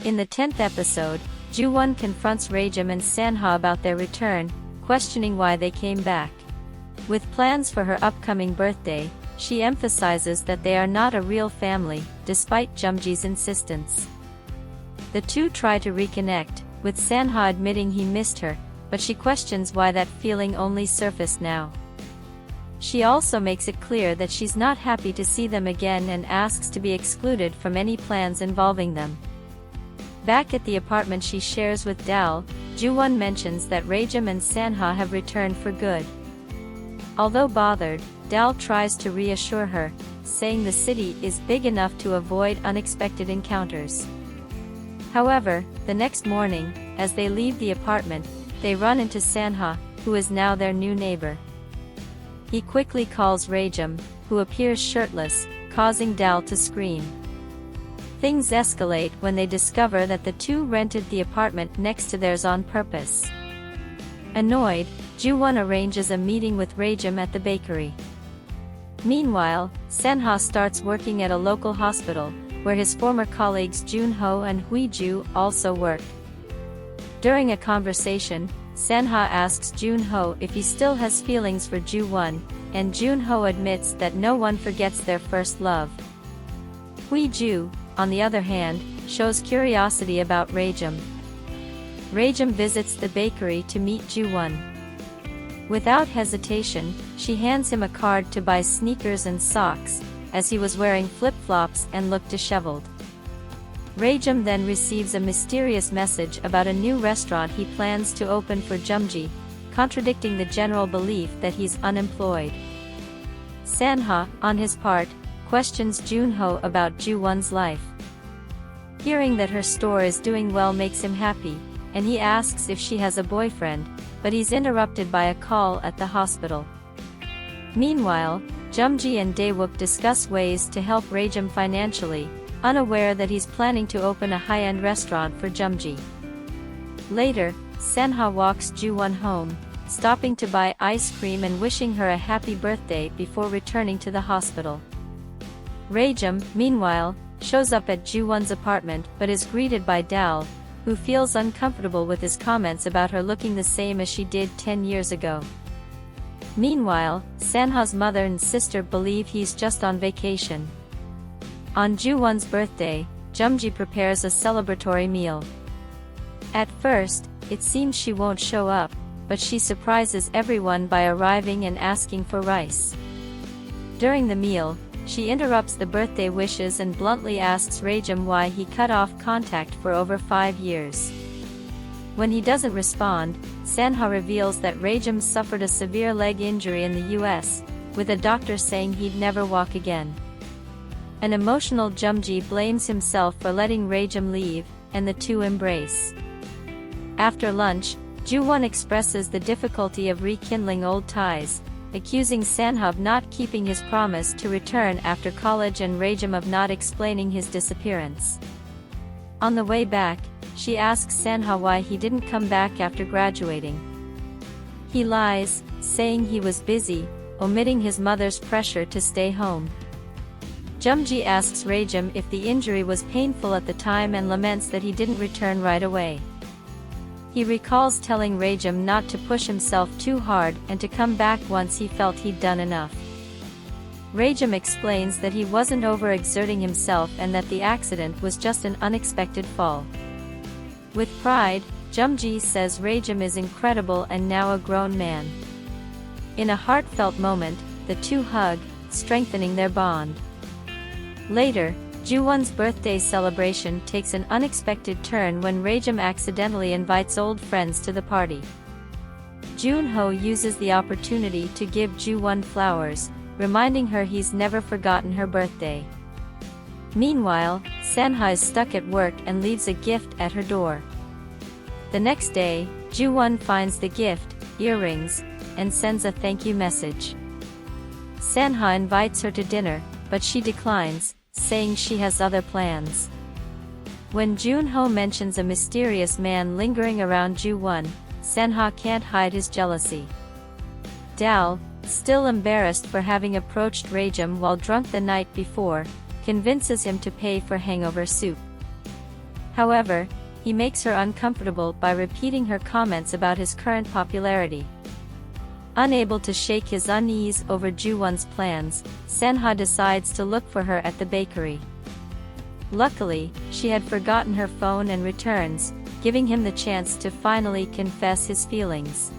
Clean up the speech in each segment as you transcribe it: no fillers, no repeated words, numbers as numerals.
In the 10th episode, Ju-won confronts Raejum and Sanha about their return, questioning why they came back. With plans for her upcoming birthday, she emphasizes that they are not a real family, despite Jumji's insistence. The two try to reconnect, with Sanha admitting he missed her, but she questions why that feeling only surfaced now. She also makes it clear that she's not happy to see them again and asks to be excluded from any plans involving them. Back at the apartment she shares with Dal, Ju-won mentions that Raejum and Sanha have returned for good. Although bothered, Dal tries to reassure her, saying the city is big enough to avoid unexpected encounters. However, the next morning, as they leave the apartment, they run into Sanha, who is now their new neighbor. He quickly calls Raejum, who appears shirtless, causing Dal to scream. Things escalate when they discover that the two rented the apartment next to theirs on purpose. Annoyed, Ju-won arranges a meeting with Raejum at the bakery. Meanwhile, Sanha starts working at a local hospital, where his former colleagues Jun-ho and Hui-ju also work. During a conversation, Sanha asks Jun-ho if he still has feelings for Ju-won, and Jun-ho admits that no one forgets their first love. Hui-ju, on the other hand, shows curiosity about Raejum. Raejum visits the bakery to meet Ju-won. Without hesitation, she hands him a card to buy sneakers and socks, as he was wearing flip-flops and looked disheveled. Raejum then receives a mysterious message about a new restaurant he plans to open for Jumji, contradicting the general belief that he's unemployed. Sanha, on his part, questions Jun-ho about Ju-won's life. Hearing that her store is doing well makes him happy, and he asks if she has a boyfriend, but he's interrupted by a call at the hospital. Meanwhile, Jumji and Daewoo discuss ways to help Raejum financially, unaware that he's planning to open a high-end restaurant for Jumji. Later, Sanha walks Ju-won home, stopping to buy ice cream and wishing her a happy birthday before returning to the hospital. Raejum, meanwhile, shows up at Ju-won's apartment but is greeted by Dal, who feels uncomfortable with his comments about her looking the same as she did 10 years ago. Meanwhile, Sanha's mother and sister believe he's just on vacation. On Ju-won's birthday, Jumji prepares a celebratory meal. At first, it seems she won't show up, but she surprises everyone by arriving and asking for rice. During the meal, she interrupts the birthday wishes and bluntly asks Raejum why he cut off contact for over 5 years. When he doesn't respond, Sanha reveals that Raejum suffered a severe leg injury in the US, with a doctor saying he'd never walk again. An emotional Jumji blames himself for letting Raejum leave, and the two embrace. After lunch, Ju-won expresses the difficulty of rekindling old ties, accusing Sanha of not keeping his promise to return after college and Raejum of not explaining his disappearance. On the way back, she asks Sanha why he didn't come back after graduating. He lies, saying he was busy, omitting his mother's pressure to stay home. Jumji asks Raejum if the injury was painful at the time and laments that he didn't return right away. He recalls telling Raejum not to push himself too hard and to come back once he felt he'd done enough. Raejum explains that he wasn't overexerting himself and that the accident was just an unexpected fall. With pride, Jumji says Raejum is incredible and now a grown man. In a heartfelt moment, the two hug, strengthening their bond. Later, Ju-won's birthday celebration takes an unexpected turn when Raejum accidentally invites old friends to the party. Jun-ho uses the opportunity to give Ju-won flowers, reminding her he's never forgotten her birthday. Meanwhile, Sanha is stuck at work and leaves a gift at her door. The next day, Ju-won finds the gift, earrings, and sends a thank you message. Sanha invites her to dinner, but she declines, saying she has other plans. When Jun-ho mentions a mysterious man lingering around Ju-won, Sanha can't hide his jealousy. Dal, still embarrassed for having approached Raejum while drunk the night before, convinces him to pay for hangover soup. However, he makes her uncomfortable by repeating her comments about his current popularity. Unable to shake his unease over Ju-won's plans, Sanha decides to look for her at the bakery. Luckily, she had forgotten her phone and returns, giving him the chance to finally confess his feelings.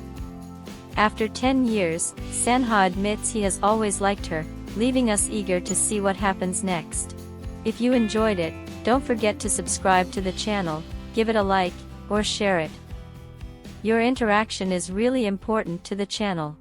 After 10 years, Sanha admits he has always liked her, leaving us eager to see what happens next. If you enjoyed it, don't forget to subscribe to the channel, give it a like, or share it. Your interaction is really important to the channel.